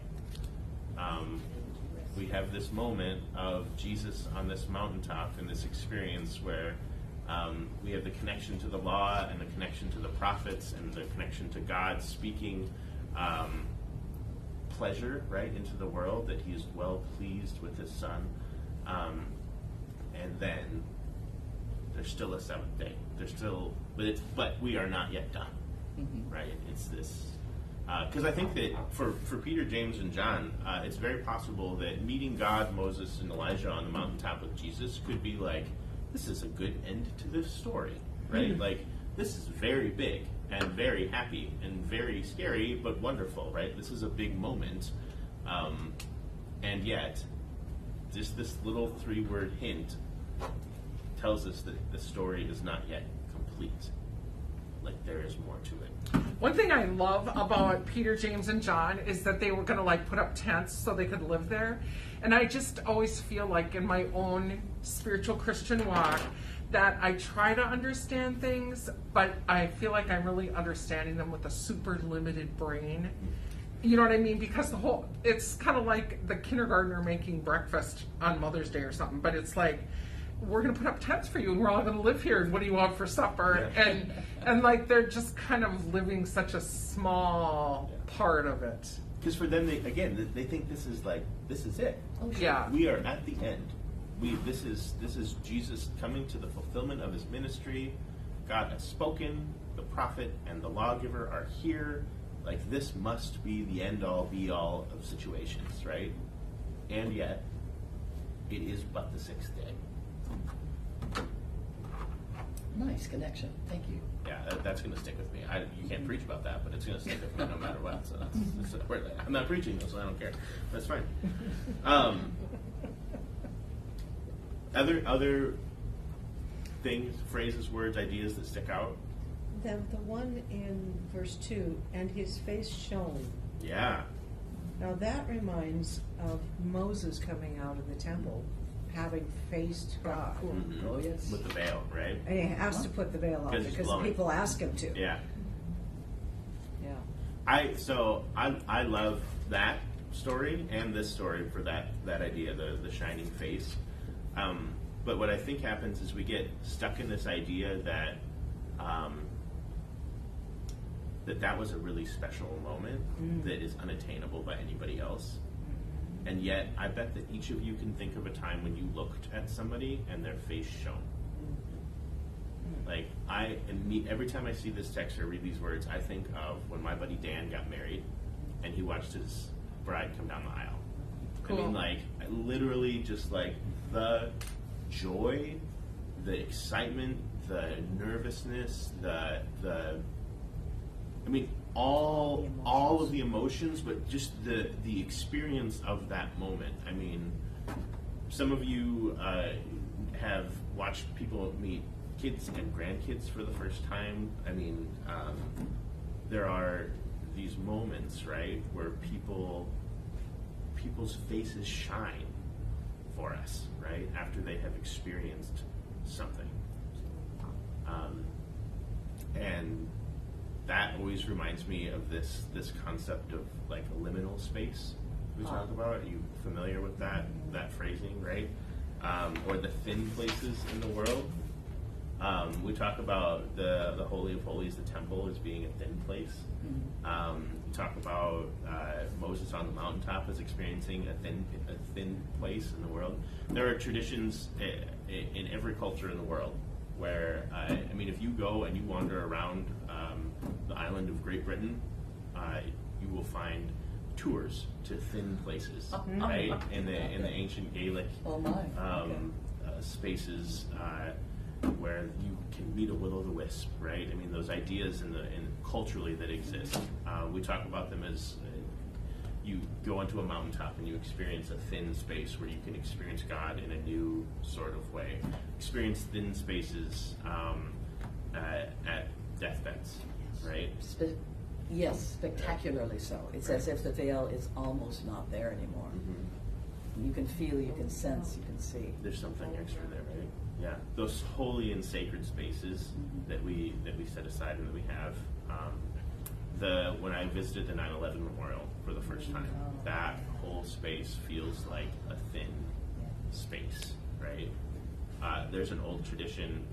Speaker 1: We have this moment of Jesus on this mountaintop and this experience where we have the connection to the law and the connection to the prophets and the connection to God speaking pleasure, right, into the world, that he is well pleased with his son. And then there's still a seventh day. But we are not yet done, right? It's this, because I think that for Peter, James, and John, it's very possible that meeting God, Moses, and Elijah on the mountaintop with Jesus could be like, this is a good end to this story, right? Like, this is very big and very happy and very scary, but wonderful, right? This is a big moment, and yet, just this little 3-word hint tells us that the story is not yet complete. Like, there is more to it.
Speaker 2: One thing I love about Peter, James, and John is that they were going to like put up tents so they could live there. And I just always feel like in my own spiritual Christian walk that I try to understand things, but I feel like I'm really understanding them with a super limited brain. You know what I mean? Because it's kind of like the kindergartner making breakfast on Mother's Day or something, but it's like, we're going to put up tents for you and we're all going to live here and what do you want for supper?
Speaker 1: Yeah.
Speaker 2: And like they're just kind of living such a small part of it.
Speaker 1: Because for them, they think this is it.
Speaker 6: Oh, sure.
Speaker 2: Yeah.
Speaker 1: We are at the end. This is Jesus coming to the fulfillment of his ministry. God has spoken. The prophet and the lawgiver are here. Like, this must be the end all be all of situations, right? And yet, it is but the sixth day.
Speaker 6: Nice connection. Thank you.
Speaker 1: Yeah, that's going to stick with me. You can't preach about that, but it's going to stick with me no matter what. So I'm not preaching though, so I don't care. That's fine. Other things, phrases, words, ideas that stick out.
Speaker 5: The one in verse 2, and his face shone.
Speaker 1: Yeah.
Speaker 5: Now that reminds of Moses coming out of the temple, having faced God.
Speaker 1: Mhm.
Speaker 6: Oh, yes.
Speaker 1: With the veil, right?
Speaker 5: And he has to put the veil on
Speaker 1: 'Cause it's
Speaker 5: because
Speaker 1: glowing.
Speaker 5: people ask him to.
Speaker 1: Yeah.
Speaker 5: Yeah.
Speaker 1: I love that story and this story for that idea, the shining face. But what I think happens is we get stuck in this idea that that was a really special moment that is unattainable by anybody else. And yet, I bet that each of you can think of a time when you looked at somebody and their face shone. Like, every time I see this text or read these words, I think of when my buddy Dan got married and he watched his bride come down the aisle.
Speaker 2: Cool.
Speaker 1: I mean, like, literally just like the joy, the excitement, the nervousness, all of the emotions, but just the experience of that moment. I mean, some of you have watched people meet kids and grandkids for the first time. I mean, there are these moments, right, where people's faces shine for us, right, after they have experienced something. And that always reminds me of this concept of like a liminal space we talk about. Are you familiar with that phrasing, right? Or the thin places in the world. We talk about the Holy of Holies, the temple, as being a thin place. We talk about Moses on the mountaintop as experiencing a thin place in the world. There are traditions in every culture in the world where, if you go and you wander around the island of Great Britain, you will find tours to thin places, right? In the ancient Gaelic spaces where you can meet a will-o'-the-wisp, right? I mean, those ideas in culturally that exist. We talk about them as you go onto a mountaintop and you experience a thin space where you can experience God in a new sort of way. Experience thin spaces at deathbeds, right?
Speaker 6: Yes, spectacularly so. It's as if the veil is almost not there anymore.
Speaker 1: Mm-hmm.
Speaker 6: You can feel, you can sense, you can see.
Speaker 1: There's something extra there, right? Yeah, those holy and sacred spaces that we set aside and that we have. When I visited the 9/11 memorial for the first time, that whole space feels like a thin space, right? There's an old tradition.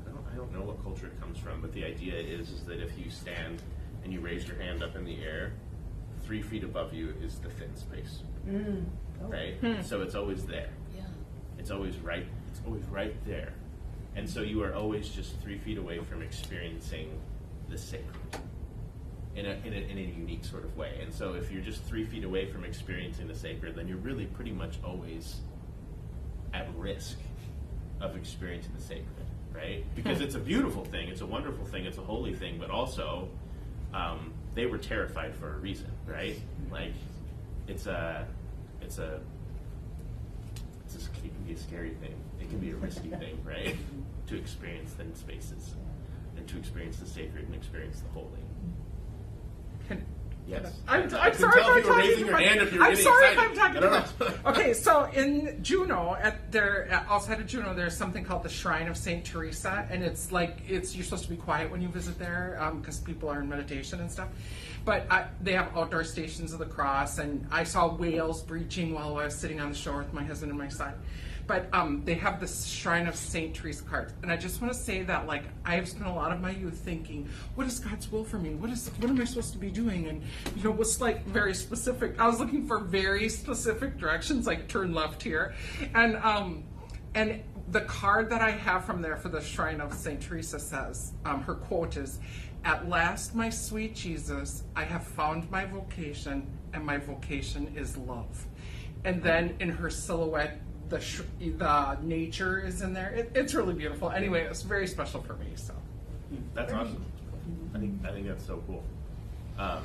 Speaker 1: I don't know what culture it comes from, but the idea is that if you stand and you raise your hand up in the air, 3 feet above you is the thin space, right? So it's always there.
Speaker 6: Yeah.
Speaker 1: It's always right there. And so you are always just 3 feet away from experiencing the sacred in a unique sort of way. And so if you're just 3 feet away from experiencing the sacred, then you're really pretty much always at risk of experiencing the sacred, right? Because it's a beautiful thing, it's a wonderful thing, it's a holy thing, but also they were terrified for a reason, right? Like it can be a scary thing. It can be a risky thing, right? To experience thin spaces. and to experience the sacred and experience the holy.
Speaker 2: Can-
Speaker 1: Yes.
Speaker 2: I'm
Speaker 1: I
Speaker 2: sorry
Speaker 1: couldn't
Speaker 2: if
Speaker 1: tell
Speaker 2: I'm
Speaker 1: if you were
Speaker 2: talking
Speaker 1: raising
Speaker 2: too
Speaker 1: your
Speaker 2: much.
Speaker 1: hand, if you were
Speaker 2: I'm
Speaker 1: getting
Speaker 2: sorry if
Speaker 1: excited.
Speaker 2: I'm talking
Speaker 1: I
Speaker 2: too
Speaker 1: don't
Speaker 2: much.
Speaker 1: know.
Speaker 2: Okay, so in Juneau, outside of Juneau, there's something called the Shrine of Saint Teresa, and it's you're supposed to be quiet when you visit there because people are in meditation and stuff. But they have outdoor stations of the cross, and I saw whales breaching while I was sitting on the shore with my husband and my son. But they have this Shrine of Saint Teresa cards, and I just want to say that I have spent a lot of my youth thinking, what is God's will for me? What am I supposed to be doing? And what's very specific. I was looking for very specific directions, like turn left here, and the card that I have from there for the Shrine of Saint Teresa says, her quote is, "At last, my sweet Jesus, I have found my vocation, and my vocation is love." And then in her silhouette, the nature is in there. It's really beautiful. Anyway, it's very special for me. So
Speaker 1: That's awesome. I think that's so cool. I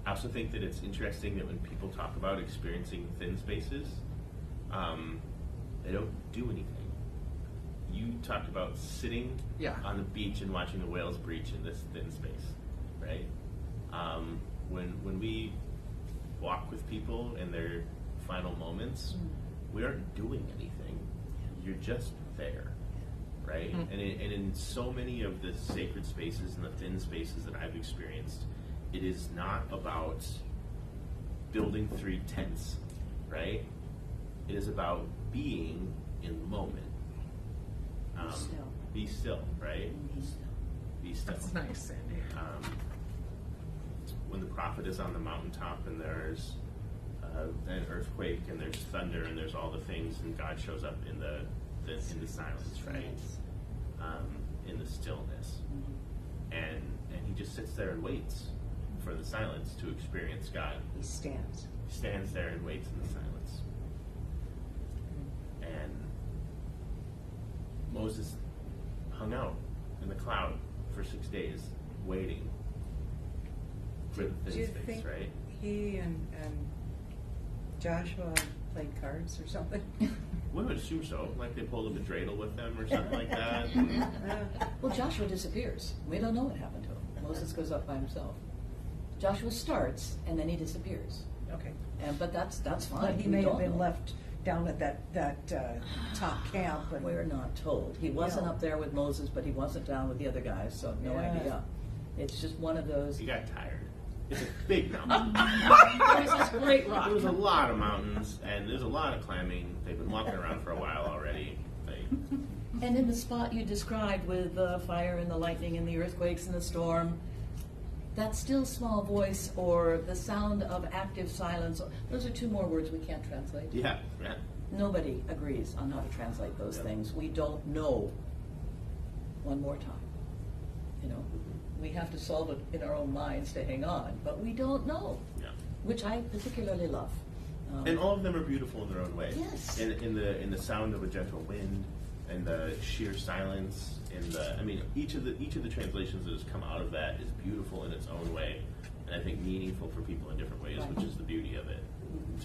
Speaker 1: also think that it's interesting that when people talk about experiencing thin spaces, they don't do anything. You talked about sitting on the beach and watching the whales breach in this thin space, right? When we walk with people in their final moments, we aren't doing anything. You're just there, right? And in so many of the sacred spaces and the thin spaces that I've experienced, it is not about building 3 tents, right? It is about being in the moment. Be still, right? Be still.
Speaker 2: that's nice, Sandy.
Speaker 1: When the prophet is on the mountaintop and there's an earthquake and there's thunder and there's all the things, and God shows up in the silence, right? In the stillness, and he just sits there and waits for the silence to experience God.
Speaker 5: He stands.
Speaker 1: He stands there and waits in the silence. And Moses hung out in the cloud for 6 days, waiting for the
Speaker 5: Do
Speaker 1: thin
Speaker 5: you
Speaker 1: space,
Speaker 5: think
Speaker 1: right?
Speaker 5: he and Joshua played cards or something?
Speaker 1: We would assume so. Like they pulled a dreidel with them or something like that.
Speaker 6: Well, Joshua disappears. We don't know what happened to him. Moses goes up by himself. Joshua starts and then he disappears.
Speaker 5: Okay.
Speaker 6: But that's fine.
Speaker 5: But he
Speaker 6: We
Speaker 5: may have
Speaker 6: don't
Speaker 5: been
Speaker 6: know.
Speaker 5: left down at that top camp. And
Speaker 6: We're not told. He wasn't up there with Moses, but he wasn't down with the other guys, so no
Speaker 5: Yeah.
Speaker 6: idea. It's just one of those.
Speaker 1: He got tired. It's a big mountain.
Speaker 3: There's this great rock.
Speaker 1: There was a lot of mountains, and there's a lot of climbing. They've been walking around for a while already.
Speaker 6: And in the spot you described with the fire and the lightning and the earthquakes and the storm, that still small voice or the sound of active silence, those are 2 more words we can't translate.
Speaker 1: Yeah.
Speaker 6: Nobody agrees on how to translate those things. We don't know. One more time. We have to solve it in our own minds to hang on, but we don't know,
Speaker 1: Yeah.
Speaker 6: which I particularly love.
Speaker 1: And all of them are beautiful in their own way.
Speaker 6: Yes.
Speaker 1: In the sound of a gentle wind, and the sheer silence, each of the translations that has come out of that is beautiful in its own way, and I think meaningful for people in different ways,
Speaker 6: Right.
Speaker 1: which is the beauty of it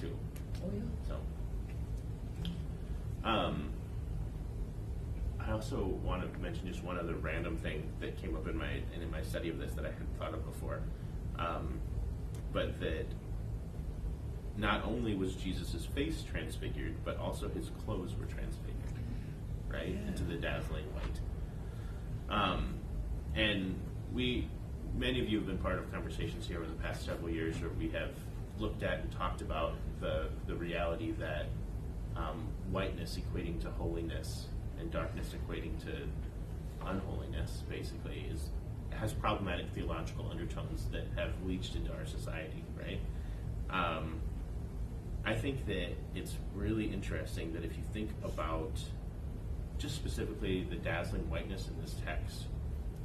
Speaker 1: too.
Speaker 6: Oh yeah.
Speaker 1: So, I also want to mention just one other random thing that came up in my study of this that I hadn't thought of before, but that not only was Jesus' face transfigured, but also his clothes were transfigured, right, into the dazzling white. And many of you have been part of conversations here over the past several years where we have looked at and talked about the reality that whiteness equating to holiness and darkness equating to unholiness, basically, has problematic theological undertones that have leached into our society, right? I think that it's really interesting that if you think about just specifically the dazzling whiteness in this text,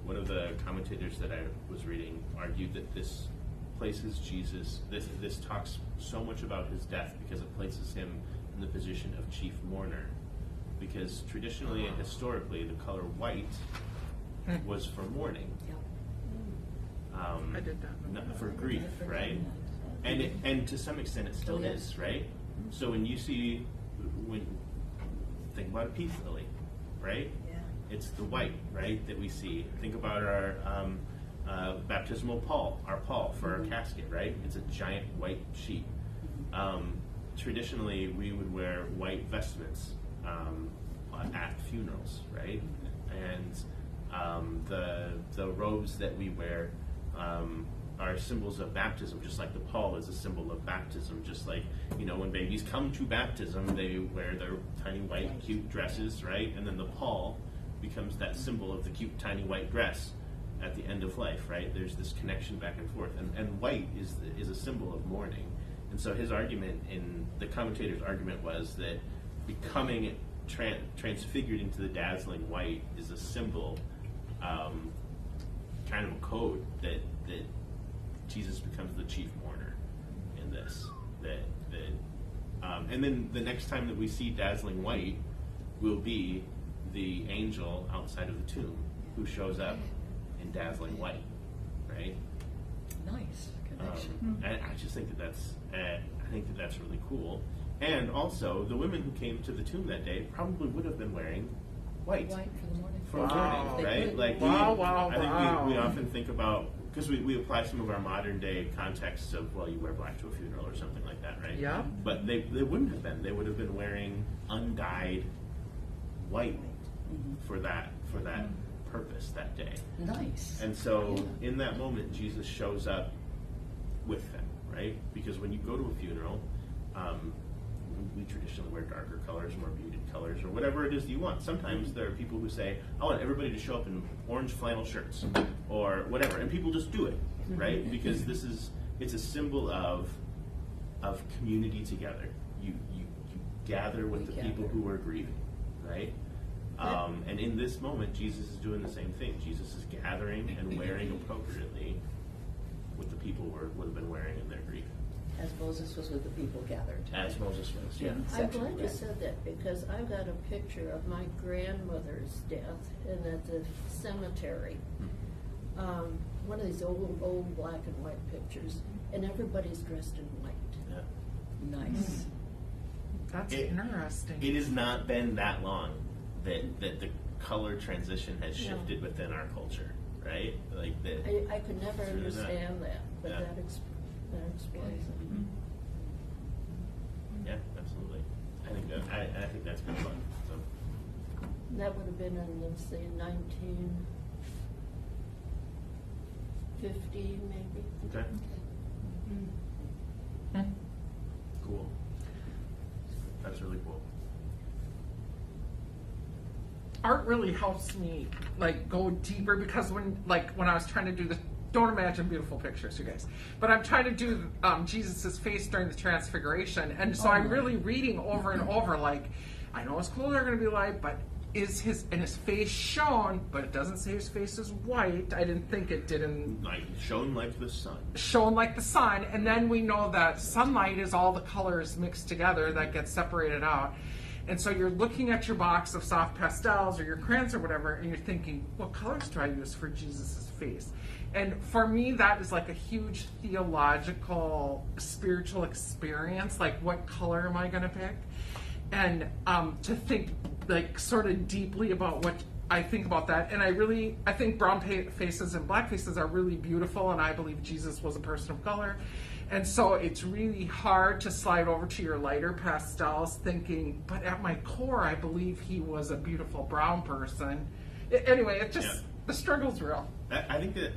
Speaker 1: one of the commentators that I was reading argued that this places Jesus, this talks so much about his death because it places him in the position of chief mourner. Because traditionally and historically, the color white was for mourning.
Speaker 2: I did that.
Speaker 1: Not for grief, right? And to some extent it still is, right? So when think about a peace lily, right?
Speaker 5: Yeah.
Speaker 1: it's the white, right, that we see. Think about our baptismal pall, our pall for our casket, right? It's a giant white sheet. Traditionally, we would wear white vestments at funerals, right? And the robes that we wear are symbols of baptism, just like the pall is a symbol of baptism. Just like, when babies come to baptism, they wear their tiny white cute dresses, right? And then the pall becomes that symbol of the cute tiny white dress at the end of life, right? There's this connection back and forth, and white is a symbol of mourning. And so his argument, the commentator's argument, was that becoming transfigured into the dazzling white is a symbol, kind of a code that Jesus becomes the chief mourner in this. And then the next time that we see dazzling white will be the angel outside of the tomb who shows up in dazzling white, right?
Speaker 6: Nice connection.
Speaker 1: And I just think that's really cool. And also, the women who came to the tomb that day probably would have been wearing white
Speaker 6: White for the morning.
Speaker 1: for
Speaker 2: Wow.
Speaker 1: mourning,
Speaker 6: They
Speaker 1: right?
Speaker 6: could.
Speaker 1: Like
Speaker 2: Wow.
Speaker 1: I think we often think about, because we apply some of our modern day contexts of, well, you wear black to a funeral or something like that, right?
Speaker 2: Yeah.
Speaker 1: But they wouldn't have been. They would have been wearing undyed white for that purpose that day.
Speaker 6: Nice.
Speaker 1: And so in that moment, Jesus shows up with them, right? Because when you go to a funeral, we traditionally wear darker colors, more muted colors, or whatever it is that you want. Sometimes there are people who say, I want everybody to show up in orange flannel shirts, or whatever, and people just do it, right? Because it's a symbol of community together. You gather with the people who are grieving, right? And in this moment, Jesus is doing the same thing. Jesus is gathering and wearing appropriately with the people would have been wearing in their grief.
Speaker 6: As Moses was with the people gathered.
Speaker 1: As Moses was, yeah.
Speaker 7: I'm glad you said that, because I've got a picture of my grandmother's death, and at the cemetery, one of these old black and white pictures, and everybody's dressed in white.
Speaker 1: Yeah.
Speaker 6: Nice.
Speaker 2: That's
Speaker 1: It
Speaker 2: interesting.
Speaker 1: has not been that long that the color transition has
Speaker 7: No.
Speaker 1: shifted within our culture, right? Like that.
Speaker 7: I could never
Speaker 1: It's really not.
Speaker 7: understand that, but
Speaker 1: Yeah.
Speaker 7: that explains it.
Speaker 1: Yeah, absolutely. I think that's good fun. So.
Speaker 7: That would have been in, let's say, 1950, maybe.
Speaker 1: Okay. Cool. That's really cool.
Speaker 2: Art really helps me go deeper, because when I was trying to do the, don't imagine beautiful pictures, you guys, but I'm trying to do Jesus's face during the Transfiguration, and so I'm really reading over and over, I know his clothes are going to be light, but is his face shone? But it doesn't say his face is white. I didn't think it did.
Speaker 1: Like shone like the sun.
Speaker 2: Shone like the sun, and then we know that sunlight is all the colors mixed together that get separated out. And so you're looking at your box of soft pastels or your crayons or whatever, and you're thinking, what colors do I use for Jesus' face? And for me, that is like a huge theological, spiritual experience. What color am I going to pick? And to think sort of deeply about what I think about that. And I think brown faces and black faces are really beautiful, and I believe Jesus was a person of color. And so it's really hard to slide over to your lighter pastels thinking, but at my core, I believe he was a beautiful brown person. Anyway, it just, the struggle's real.
Speaker 1: I think that,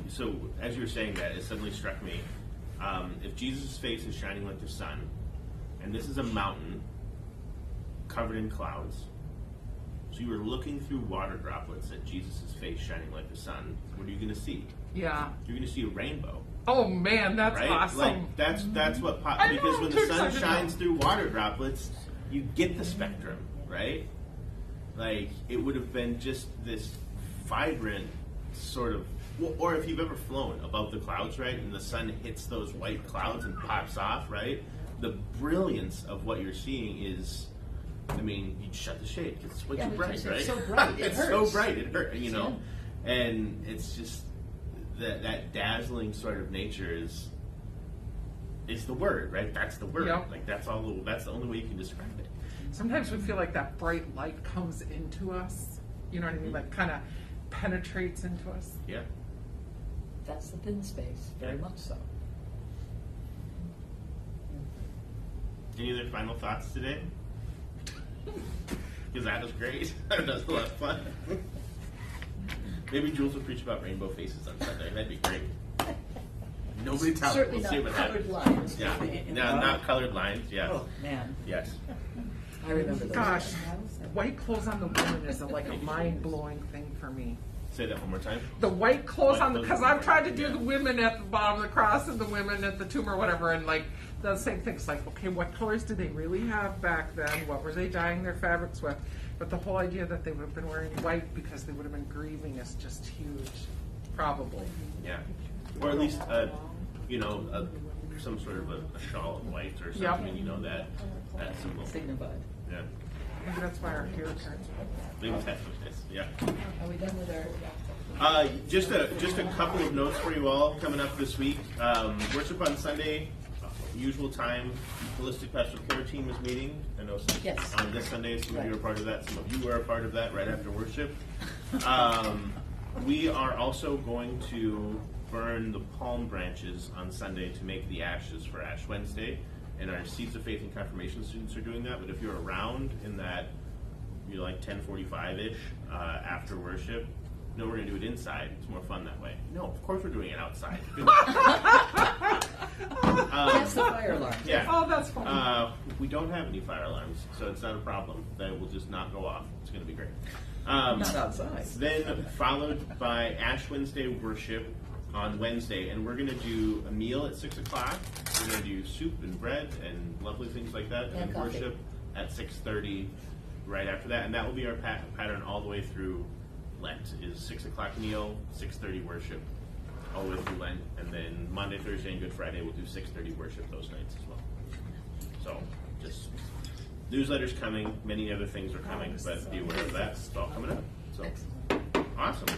Speaker 1: so as you were saying that, it suddenly struck me, if Jesus' face is shining like the sun, and this is a mountain covered in clouds, so you were looking through water droplets at Jesus' face shining like the sun, what are you going to see?
Speaker 2: Yeah.
Speaker 1: You're going to see a rainbow.
Speaker 2: Oh man, that's
Speaker 1: Right?
Speaker 2: awesome.
Speaker 1: That's what
Speaker 2: I know,
Speaker 1: because
Speaker 2: I'm
Speaker 1: when
Speaker 2: too
Speaker 1: the sun
Speaker 2: excited
Speaker 1: shines
Speaker 2: now.
Speaker 1: through water droplets, you get the spectrum, right? It would have been just this vibrant sort of, or if you've ever flown above the clouds, right, and the sun hits those white clouds and pops off, right? The brilliance of what you're seeing is, you'd shut the shade because it's way too bright,
Speaker 6: it's
Speaker 1: right?
Speaker 6: so bright, it
Speaker 1: it's
Speaker 6: hurts.
Speaker 1: so bright, it hurts, and it's just that dazzling sort of nature is the word, right? That's the word.
Speaker 2: Yep.
Speaker 1: That's the only way you can describe it.
Speaker 2: Sometimes we feel like that bright light comes into us, you know what I mean, like kind of penetrates into us.
Speaker 1: Yeah.
Speaker 6: That's the thin space, very
Speaker 1: Yeah.
Speaker 6: much so.
Speaker 1: Any other final thoughts today? Because that was great. That was a lot of fun. Maybe Jules will preach about rainbow faces on Sunday. That'd be great. Nobody tell her.
Speaker 6: Certainly
Speaker 1: We'll see
Speaker 6: not
Speaker 1: what
Speaker 6: colored
Speaker 1: happens.
Speaker 6: lines.
Speaker 1: Yeah. No, not colored lines. Yes.
Speaker 6: Oh, man,
Speaker 1: Yes.
Speaker 6: I remember those.
Speaker 2: Gosh, white clothes on the women is like a mind-blowing thing for me.
Speaker 1: Say that one more time.
Speaker 2: The white clothes
Speaker 1: White
Speaker 2: on the,
Speaker 1: clothes
Speaker 2: because
Speaker 1: on the
Speaker 2: I've tried to
Speaker 1: women,
Speaker 2: do
Speaker 1: yeah.
Speaker 2: the women at the bottom of the cross and the women at the tomb or whatever, and like the same things. Like, okay, what colors did they really have back then? What were they dyeing their fabrics with? But the whole idea that they would have been wearing white because they would have been grieving is just huge. Probably.
Speaker 1: Yeah. Or at least, some sort of a shawl of white or
Speaker 2: Yep.
Speaker 1: something. You know that symbol.
Speaker 6: Signified.
Speaker 1: Yeah.
Speaker 2: Maybe that's why our hair turns white.
Speaker 1: Maybe that's what it is. Yeah.
Speaker 6: Are we done with our?
Speaker 1: Just a couple of notes for you all coming up this week. Worship on Sunday, usual time. Holistic Pastoral Care Team is meeting. I know
Speaker 6: Yes.
Speaker 1: on this Sunday, some of you
Speaker 6: Right.
Speaker 1: are part of that. Some of you are a part of that right after worship. We are also going to burn the palm branches on Sunday to make the ashes for Ash Wednesday. And our Seeds of Faith and Confirmation students are doing that. But if you're around in that, you're like 10:45-ish after worship, no, we're going to do it inside. It's more fun that way. No, of course we're doing it outside.
Speaker 6: That's the fire alarm.
Speaker 1: Yeah.
Speaker 2: Oh, that's funny.
Speaker 1: We don't have any fire alarms, so it's not a problem. They will just not go off. It's going to be great.
Speaker 6: Not outside.
Speaker 1: Then followed by Ash Wednesday worship on Wednesday, and we're going to do a meal at 6 o'clock. We're going to do soup and bread and lovely things like that,
Speaker 6: And
Speaker 1: then
Speaker 6: coffee.
Speaker 1: worship at 6:30 right after that, and that will be our pattern all the way through Lent. Is 6 o'clock meal, 6:30 worship, all the way through Lent, and then Monday, Thursday, and Good Friday we'll do 6:30 worship those nights as well. So just newsletters coming, many other things are coming, but be aware of that. It's all coming up. So awesome.